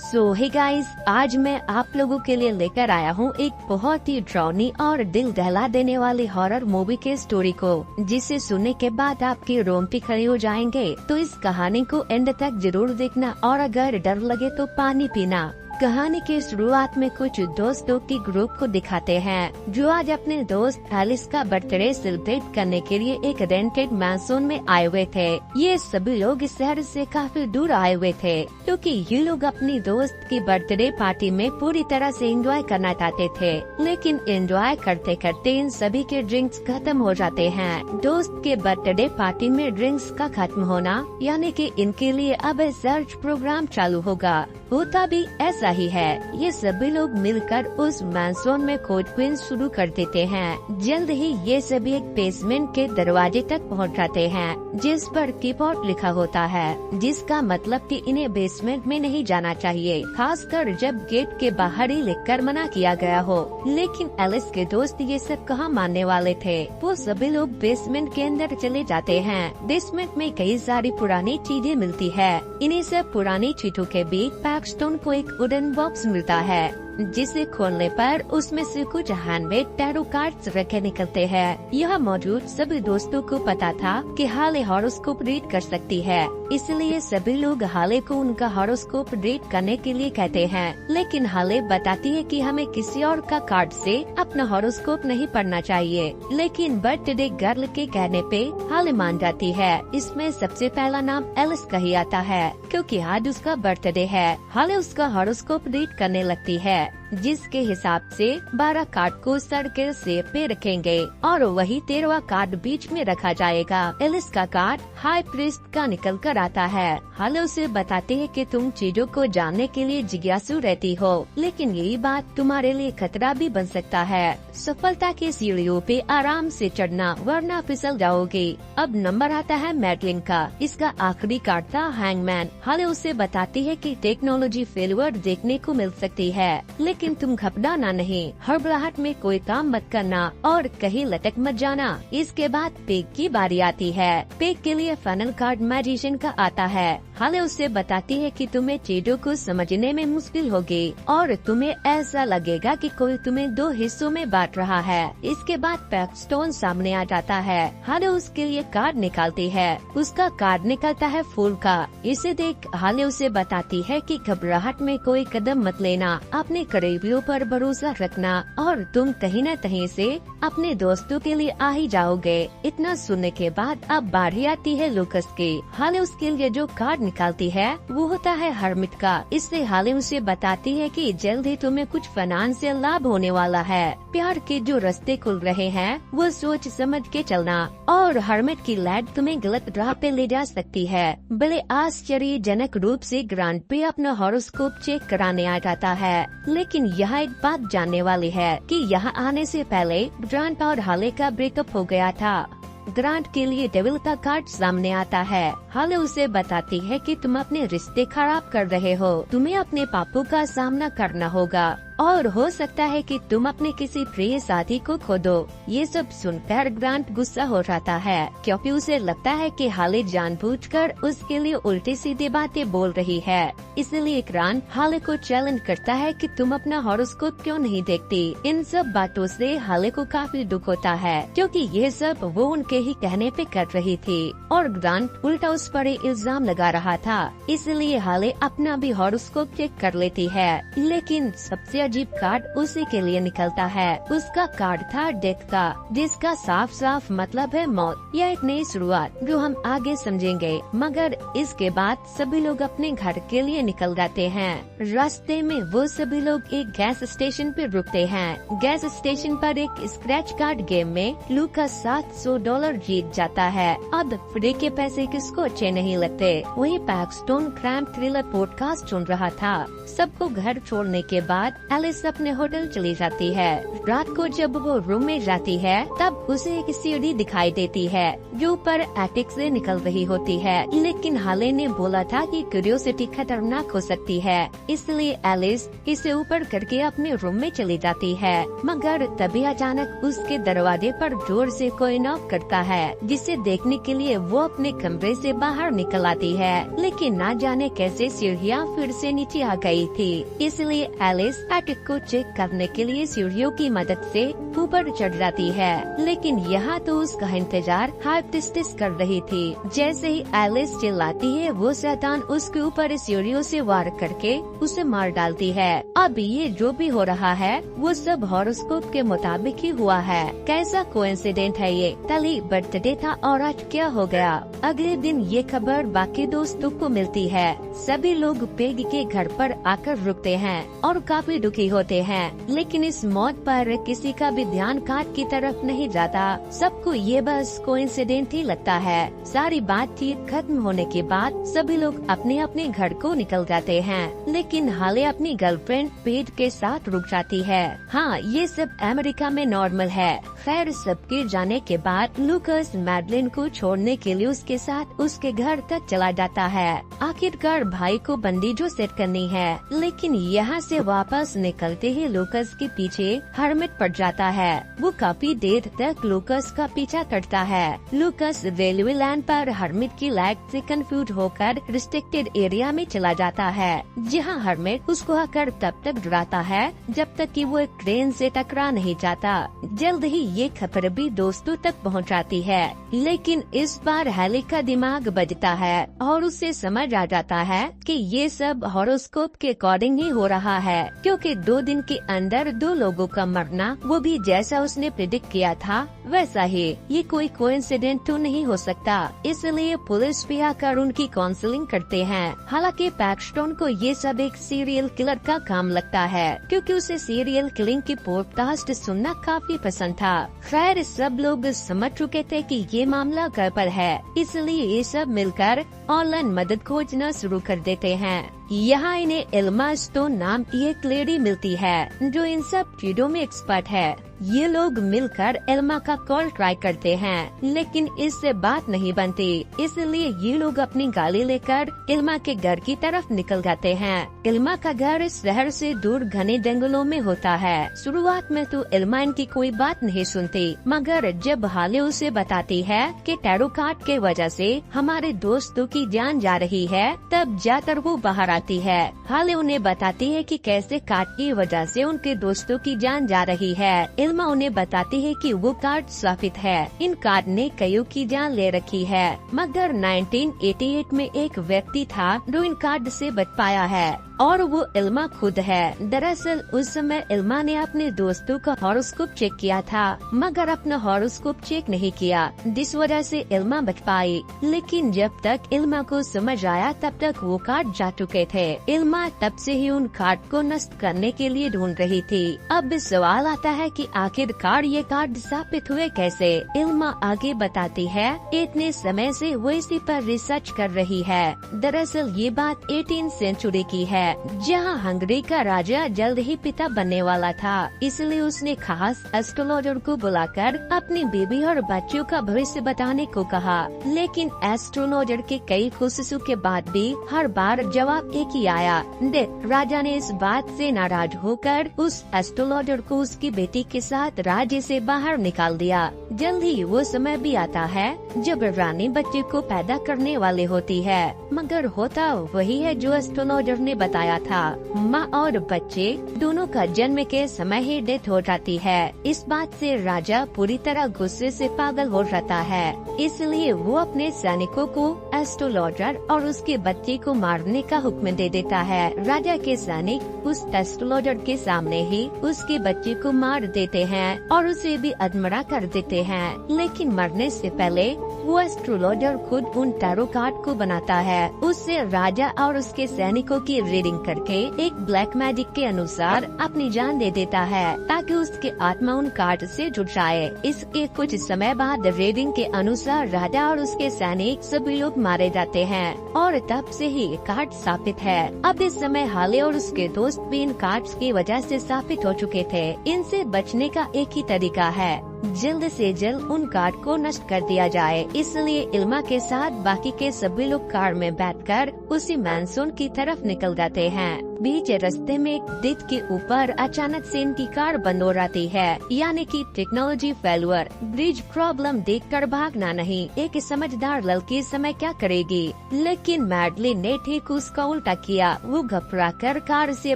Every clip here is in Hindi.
सो हे गाइस, आज मैं आप लोगों के लिए लेकर आया हूँ एक बहुत ही डरावनी और दिल दहला देने वाली हॉरर मूवी के स्टोरी को, जिसे सुनने के बाद आपके रोंगटे खड़े हो जाएंगे। तो इस कहानी को एंड तक जरूर देखना और अगर डर लगे तो पानी पीना। कहानी के शुरुआत में कुछ दोस्तों की ग्रुप को दिखाते हैं जो आज अपने दोस्त एलिस का बर्थडे सेलिब्रेट करने के लिए एक रेंटेड मैंशन में आए हुए थे। ये सभी लोग इस शहर से काफी दूर आए हुए थे क्योंकि ये लोग अपनी दोस्त की बर्थडे पार्टी में पूरी तरह से एंजॉय करना चाहते थे, लेकिन एंजॉय करते करते इन सभी के ड्रिंक्स खत्म हो जाते हैं। दोस्त के बर्थडे पार्टी में ड्रिंक्स का खत्म होना यानी कि इनके लिए अब सर्च प्रोग्राम चालू होगा। होता भी ऐसा ही है। ये सभी लोग मिलकर उस मैंशन में खोजबीन शुरू कर देते हैं। जल्द ही ये सभी एक बेसमेंट के दरवाजे तक पहुंच जाते हैं जिस पर कीपॉट लिखा होता है, जिसका मतलब कि इन्हें बेसमेंट में नहीं जाना चाहिए, खासकर जब गेट के बाहर ही लिखकर मना किया गया हो। लेकिन एलिस के दोस्त ये सब कहाँ मानने वाले थे। वो सभी लोग बेसमेंट के अंदर चले जाते हैं। बेसमेंट में कई सारी पुरानी चीजें मिलती है। इन्हीं सब पुरानी चीजों के बीच पैक्सटोन को एक वुडन बॉक्स मिलता है जिसे खोलने पर उसमें से कुछ हैंडमेड टैरो कार्ड्स रखे निकलते हैं। यह मौजूद सभी दोस्तों को पता था कि हाले हॉरोस्कोप रीड कर सकती है, इसलिए सभी लोग हाले को उनका हॉरोस्कोप रीड करने के लिए कहते हैं। लेकिन हाले बताती है कि हमें किसी और का कार्ड से अपना हॉरोस्कोप नहीं पढ़ना चाहिए। लेकिन बर्थडे गर्ल के कहने पे हाले मान जाती है। इसमें सबसे पहला नाम एलिस का ही आता है क्योंकि आज उसका बर्थडे है। हाले उसका हॉरोस्कोप रीड करने लगती है, जिसके हिसाब से 12 कार्ड को सर्किल शेप पे रखेंगे और वही 13वां कार्ड बीच में रखा जाएगा। एलिस का कार्ड हाई प्रीस्ट का निकल कर आता है। हाले उसे बताते हैं कि तुम चीजों को जानने के लिए जिज्ञासु रहती हो, लेकिन यही बात तुम्हारे लिए खतरा भी बन सकता है। सफलता के सीढ़ियों पे आराम से चढ़ना वरना फिसल जाओगे। अब नंबर आता है मैडलिन का। इसका आखिरी कार्ड था हैंगमैन। हाले उसे बताती है कि टेक्नोलॉजी फेलियर देखने को मिल सकती है, लेकिन तुम घबराना नहीं, हड़बड़ाहट में कोई काम मत करना और कहीं लटक मत जाना। इसके बाद पेग की बारी आती है। पेग के लिए फाइनल कार्ड मैजिशियन का आता है। हाले उसे बताती है कि तुम्हें चीजों को समझने में मुश्किल होगी और तुम्हें ऐसा लगेगा कि कोई तुम्हें 2 हिस्सों में बांट रहा है। इसके बाद पैक्सटोन सामने आ जाता है। हाले उसके लिए कार्ड निकालती है। उसका कार्ड निकलता है फूल का। इसे देख हाले उसे बताती है कि घबराहट में कोई कदम मत लेना, अपने करीबियों पर भरोसा रखना और तुम कहीं न कहीं से अपने दोस्तों के लिए आ ही जाओगे। इतना सुनने के बाद अब बारी आती है लूकस की। हाले उसके लिए जो कार्ड निकालती है वो होता है हर्मिट का। इससे हाले उसे बताती है कि जल्द ही तुम्हें कुछ फाइनेंशियल लाभ होने वाला है। प्यार के जो रास्ते खुल रहे हैं वो सोच समझ के चलना और हर्मिट की लैड तुम्हें गलत राह पे ले जा सकती है। बड़े आश्चर्यजनक रूप से ग्रांट पे अपना हॉरोस्कोप चेक कराने आ जाता है। लेकिन यहाँ एक बात जानने वाली है कि यहाँ आने से पहले ग्रांट और हाले का ब्रेकअप हो गया था। ग्रांट के लिए डेविल का कार्ड सामने आता है। हाले उसे बताती है कि तुम अपने रिश्ते खराब कर रहे हो, तुम्हें अपने पापों का सामना करना होगा और हो सकता है कि तुम अपने किसी प्रिय साथी को खो दो। ये सब सुनकर ग्रांट गुस्सा हो जाता है क्योंकि उसे लगता है कि हाले जानबूझकर उसके लिए उल्टी सीधी बातें बोल रही है। इसलिए ग्रांट हाले को चैलेंज करता है कि तुम अपना हॉरोस्कोप क्यों नहीं देखती। इन सब बातों से हाले को काफी दुख होता है क्योंकि ये सब वो उनके ही कहने पे कर रही थी और ग्रांट उल्टा उस पर इल्जाम लगा रहा था। इसलिए हाले अपना भी हॉरोस्कोप चेक कर लेती है, लेकिन सबसे अजीब कार्ड उसी के लिए निकलता है। उसका कार्ड था डेथ का, जिसका साफ साफ मतलब है मौत या एक नई शुरुआत, जो हम आगे समझेंगे। मगर इसके बाद सभी लोग अपने घर के लिए निकल जाते हैं। रास्ते में वो सभी लोग एक गैस स्टेशन पर रुकते हैं। गैस स्टेशन पर एक स्क्रैच कार्ड गेम में लूकास $700 जीत जाता है। अब फ्री के पैसे किसको अच्छे नहीं लगते। वही पैक्सटोन क्राइम थ्रिलर पॉडकास्ट सुन रहा था। सबको घर छोड़ने के बाद एलिस अपने होटल चली जाती है। रात को जब वो रूम में जाती है तब उसे एक सीढ़ी दिखाई देती है जो ऊपर एटिक से निकल रही होती है, लेकिन हाले ने बोला था कि क्यूरियोसिटी खतरनाक हो सकती है, इसलिए एलिस इसे ऊपर करके अपने रूम में चली जाती है। मगर तभी अचानक उसके दरवाजे पर जोर से कोई नॉक करता है, जिसे देखने के लिए वो अपने कमरे से बाहर निकल आती है, लेकिन ना जाने कैसे सीढ़ियाँ फिर से नीचे आ गई थी। इसलिए एलिस एटिक को चेक करने के लिए सीढ़ियों की मदद से ऊपर चढ़ जाती है, लेकिन यहाँ तो उसका इंतजार हाइपटिस्टिस कर रही थी। जैसे ही एलिस चिल्लाती है वो शैतान उसके ऊपर सीढ़ियों से वार करके उसे मार डालती है। अब ये जो भी हो रहा है वो सब हॉरोस्कोप के मुताबिक ही हुआ है। कैसा कोइंसिडेंट है ये। कल ही बर्थडे था और आज क्या हो गया। अगले दिन ये खबर बाकी दोस्तों को मिलती है। सभी लोग पेग के घर पर आकर रुकते हैं और काफी दुखी होते हैं, लेकिन इस मौत पर किसी का भी ध्यान काट की तरफ नहीं जाता। सबको ये बस कोइंसिडेंट ही लगता है। सारी बातचीत खत्म होने के बाद सभी लोग अपने अपने घर को निकल जाते हैं, लेकिन हाले अपनी गर्लफ्रेंड पेज के साथ रुक जाती है। हाँ, ये सब अमेरिका में नॉर्मल है। खैर, सबके जाने के बाद लूकस मैडलिन को छोड़ने के लिए उसके साथ उसके घर तक चला जाता है। आखिरकार भाई को बंदीजों सेट करनी है, लेकिन यहाँ से वापस निकलते ही लूकस के पीछे हर्मिट पड़ जाता है। वो काफी देर तक लूकस का पीछा करता है। लूकस रेलवे लाइन पर हर्मिट की लाइट से कंफ्यूज होकर रिस्ट्रिक्टेड एरिया में चला जाता है, जहाँ हर्मिट उसको आकर तब तक डराता है जब तक कि वो एक ट्रेन से टकरा नहीं जाता। जल्द ही ये खबर भी दोस्तों तक पहुँच जाती है, लेकिन इस बार हैली का दिमाग बजता है और उसे समझ आ जाता है कि ये सब हॉरोस्कोप के अकॉर्डिंग ही हो रहा है, क्योंकि 2 दिन के अंदर 2 लोगों का मरना, वो भी जैसा उसने प्रेडिक्ट किया था वैसा ही। ये कोई कोइंसिडेंट तो नहीं हो सकता। इसलिए पुलिस भी आकर उनकी काउंसलिंग करते हैं। हालांकि पैक्सटन को ये सब एक सीरियल किलर का काम लगता है, क्योंकि उसे सीरियल किलिंग की पॉडकास्ट सुनना काफी पसंद था। खैर, सब लोग समझ चुके थे कि ये मामला गड़बड़ है, इसलिए ये सब मिलकर ऑनलाइन मदद खोजना शुरू कर देते हैं। यहाँ इन्हें एल्मा स्टोन नाम की एक लेडी मिलती है जो इन सब चीजों में एक्सपर्ट है। ये लोग मिलकर एल्मा का कॉल ट्राई करते हैं, लेकिन इससे बात नहीं बनती। इसलिए ये लोग अपनी गाड़ी लेकर एल्मा के घर की तरफ निकल जाते हैं। एल्मा का घर इस शहर से दूर घने जंगलों में होता है। शुरुआत में तो एल्मा इनकी कोई बात नहीं सुनती, मगर जब हाले उसे बताती है कि टैरो कार्ड के वजह से हमारे दोस्तों की जान जा रही है, तब जाकर वो बाहर आती है। हाले उन्हें बताती है कि कैसे कार्ड की वजह से उनके दोस्तों की जान जा रही है। एल्मा उन्हें बताती है कि वो कार्ड स्वापित है। इन कार्ड ने कईयों की जान ले रखी है, मगर 1988 में एक व्यक्ति था जो इन कार्ड से बच पाया है, और वो एल्मा खुद है। दरअसल उस समय एल्मा ने अपने दोस्तों का हॉरोस्कोप चेक किया था, मगर अपना हॉरोस्कोप चेक नहीं किया, जिस वजह से एल्मा बच पाई। लेकिन जब तक एल्मा को समझ आया तब तक वो कार्ड जा चुके थे। एल्मा तब से ही उन कार्ड को नष्ट करने के लिए ढूंढ रही थी। अब सवाल आता है कि आखिरकार ये कार्ड स्थापित हुए कैसे। एल्मा आगे बताती है, इतने समय से वो इसी पर रिसर्च कर रही है। दरअसल ये बात 18वीं सेंचुरी की है, जहाँ हंगरी का राजा जल्द ही पिता बनने वाला था। इसलिए उसने खास एस्ट्रोलॉजर को बुलाकर अपनी बेबी और बच्चों का भविष्य बताने को कहा, लेकिन एस्ट्रोलॉजर के कई कोशिशों के बाद भी हर बार जवाब एक ही आया। राजा ने इस बात से नाराज होकर उस एस्ट्रोलॉजर को उसकी बेटी के साथ राज्य से बाहर निकाल दिया। जल्द ही वो समय भी आता है जब रानी बच्चे को पैदा करने वाली होती है, मगर होता वही है जो एस्ट्रोलॉजर ने बताया था। माँ और बच्चे दोनों का जन्म के समय ही डेथ हो जाती है। इस बात से राजा पूरी तरह गुस्से से पागल हो जाता है। इसलिए वो अपने सैनिकों को एस्ट्रोलॉजर और उसके बच्चे को मारने का हुक्म दे देता है। राजा के सैनिक उस एस्ट्रोलॉजर के सामने ही उसके बच्चे को मार देते हैं और उसे भी अधमरा कर देते हैं। लेकिन मरने से पहले वो एस्ट्रोलॉजर खुद उन टैरो कार्ड को बनाता है। उससे राजा और उसके सैनिकों की रीडिंग करके एक ब्लैक मैजिक के अनुसार अपनी जान दे देता है, ताकि उसकी आत्मा उन कार्ड से जुड़ जाए। इसके कुछ समय बाद रीडिंग के अनुसार राजा और उसके सैनिक सभी लोग मारे जाते हैं और तब से ही कार्ड स्थापित स्थित है। अब इस समय हाले और उसके दोस्त भी इन कार्ड्स की वजह से साबित हो चुके थे। इनसे बचने का एक ही तरीका है, जल्द से जल्द उन कार्ड को नष्ट कर दिया जाए। इसलिए इल्मा के साथ बाकी के सभी लोग कार में बैठकर उसी मैंसन की तरफ निकल जाते हैं। बीच रास्ते में एक डिट के ऊपर अचानक से इनकी कार बंद हो जाती है, यानी कि टेक्नोलॉजी फेल्यूर। ब्रिज प्रॉब्लम देखकर भागना नहीं, एक समझदार लड़की इस समय क्या करेगी। लेकिन मैडलिन ने ठीक उसका उल्टा किया। वो घबराकर कार से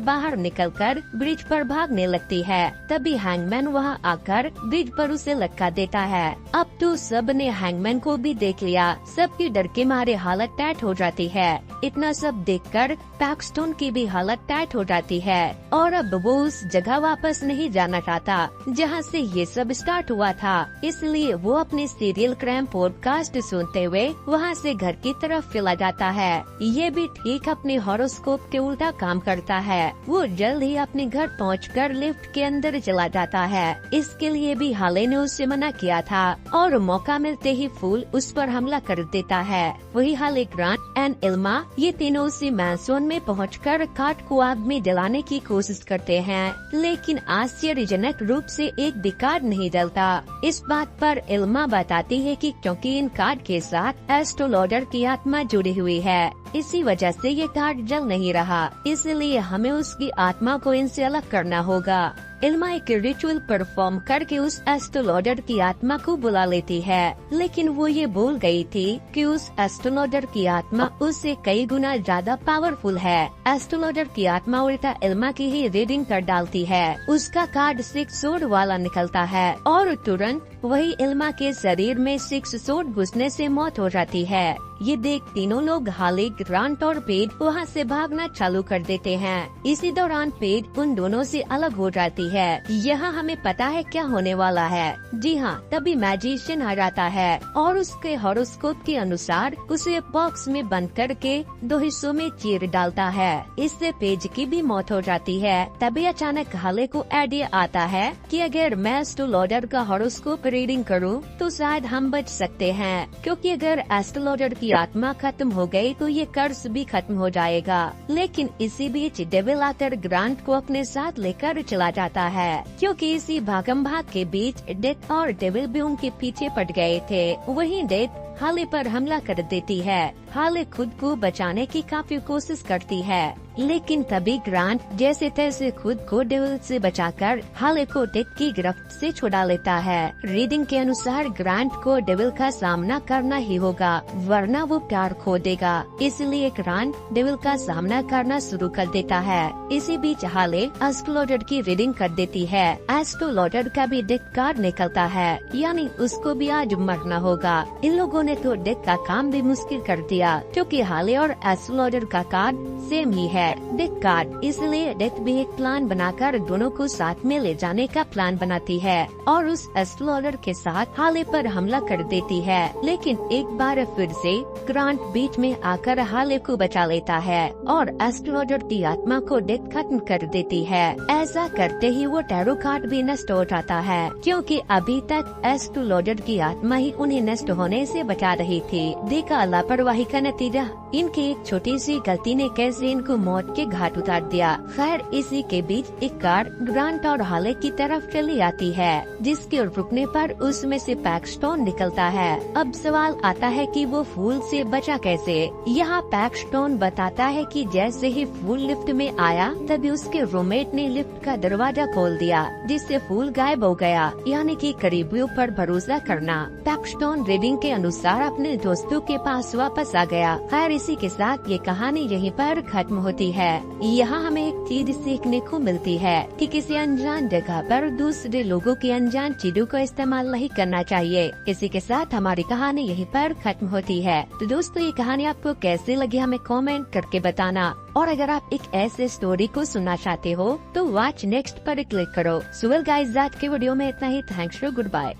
बाहर निकलकर ब्रिज पर भागने लगती है। तभी हैंगमैन वहां आकर ब्रिज पर उसे लटका देता है। अब तो सब ने हैंगमैन को भी देख लिया। सबकी डर के मारे हालत टाइट हो जाती है। इतना सब देखकर पैक्सटन की भी हालत टाइट हो जाती है और अब वो उस जगह वापस नहीं जाना चाहता जहां से ये सब स्टार्ट हुआ था। इसलिए वो अपने सीरियल क्राइम पॉडकास्ट सुनते हुए वहां से घर की तरफ चला जाता है। ये भी ठीक अपने हॉरोस्कोप के उल्टा काम करता है। वो जल्द ही अपने घर पहुंचकर लिफ्ट के अंदर चला जाता है। इसके लिए भी हाले ने उससे मना किया था और मौका मिलते ही फूल उस पर हमला कर देता है। वही हाले, ग्रांट एंड इल्मा ये तीनों उसी मैंसन में पहुंचकर कार्ड को आग में जलाने की कोशिश करते हैं, लेकिन आश्चर्यजनक रूप से एक भी कार्ड नहीं जलता। इस बात पर इल्मा बताती है कि क्योंकि इन कार्ड के साथ एस्ट्रोलॉजर की आत्मा जुड़ी हुई है, इसी वजह से ये कार्ड जल नहीं रहा। इसलिए हमें उसकी आत्मा को इनसे अलग करना होगा। इल्मा एक रिचुअल परफॉर्म करके उस एस्ट्रोलॉजर की आत्मा को बुला लेती है, लेकिन वो ये भूल गई थी कि उस एस्ट्रोलॉजर की आत्मा उससे कई गुना ज्यादा पावरफुल है। एस्ट्रोलॉजर की आत्मा उल्टा इल्मा की ही रीडिंग कर डालती है। उसका कार्ड 6 सोड वाला निकलता है और तुरंत वही इल्मा के शरीर में 6 सोड घुसने से मौत हो जाती है। ये देख तीनों लोग हाले, ग्रांट और पेज वहाँ से भागना चालू कर देते हैं। इसी दौरान पेज उन दोनों से अलग हो जाती है। यहाँ हमें पता है क्या होने वाला है। जी हाँ, तभी मैजिशियन आ जाता है और उसके हॉरोस्कोप के अनुसार उसे बॉक्स में बंद करके 2 हिस्सों में चीर डालता है। इससे पेज की भी मौत हो जाती है। तभी अचानक हाले को आइडिया आता है कि अगर मैं एस्ट्रोलॉजर का हॉरोस्कोप रीडिंग करूँ तो शायद हम बच सकते हैं, क्योंकि अगर एस्ट्रोलॉजर की आत्मा खत्म हो गई तो ये कर्ज भी खत्म हो जाएगा। लेकिन इसी बीच डेविल आकर ग्रांट को अपने साथ लेकर चला जाता है, क्योंकि इसी भागम भाग के बीच डेथ और डेविल भी उनके पीछे पड़ गए थे। वहीं डेथ हाले पर हमला कर देती है। हाले खुद को बचाने की काफी कोशिश करती है, लेकिन तभी ग्रांट जैसे तैसे खुद को डेविल से बचाकर हाले को डेथ की गिरफ्त से छुड़ा लेता है। रीडिंग के अनुसार ग्रांट को डेविल का सामना करना ही होगा, वरना वो प्यार खो देगा। इसलिए ग्रांट डेविल का सामना करना शुरू कर देता है। इसी बीच हाले एस्ट्रोलॉजर की रीडिंग कर देती है। एस्ट्रोलॉजर का भी डेथ कार्ड निकलता है, यानी उसको भी आज मरना होगा। इन लोगों ने तो डेथ का काम भी मुश्किल कर दिया, क्योंकि हाले और एस्ट्रोलॉजर का कार्ड सेम ही है, डेथ कार्ड। इसलिए डेथ भी एक प्लान बनाकर दोनों को साथ में ले जाने का प्लान बनाती है और उस एस्ट्रोलॉजर के साथ हाले पर हमला कर देती है। लेकिन एक बार फिर से ग्रांट बीच में आकर हाले को बचा लेता है और एस्ट्रोलॉजर की आत्मा को डेथ खत्म कर देती है। ऐसा करते ही वो टैरो कार्ड भी नष्ट हो जाता है, क्योंकि अभी तक एस्ट्रोलॉजर की आत्मा ही उन्हें नष्ट होने से बचा रही थी। देखा लापरवाही का नतीजा, इनकी एक छोटी सी गलती ने कैसे इनको मौत के घाट उतार दिया। खैर, इसी के बीच एक कार ग्रांट और हाले की तरफ चली आती है, जिसके रुकने पर उसमें से पैक्सटन निकलता है। अब सवाल आता है कि वो फूल से बचा कैसे। यहाँ पैक्सटन बताता है कि जैसे ही फूल लिफ्ट में आया तभी उसके रूममेट ने लिफ्ट का दरवाजा खोल दिया, जिससे फूल गायब हो गया, यानी कि करीबियों पर भरोसा करना। पैक्सटन रीडिंग के अनुसार अपने दोस्तों के पास वापस आ गया। खैर, इसी के साथ ये कहानी यहीं पर खत्म होती है। यहाँ हमें एक चीज सीखने को मिलती है कि किसी अनजान जगह पर दूसरे लोगों की अनजान चीजों का इस्तेमाल नहीं करना चाहिए। इसी के साथ हमारी कहानी यहीं पर खत्म होती है। तो दोस्तों, ये कहानी आपको कैसे लगी हमें कमेंट करके बताना, और अगर आप एक ऐसे स्टोरी को सुनना चाहते हो तो वॉच नेक्स्ट पर क्लिक करो। सो वेल गाइस, आज के वीडियो में इतना ही। Thanks for good bye.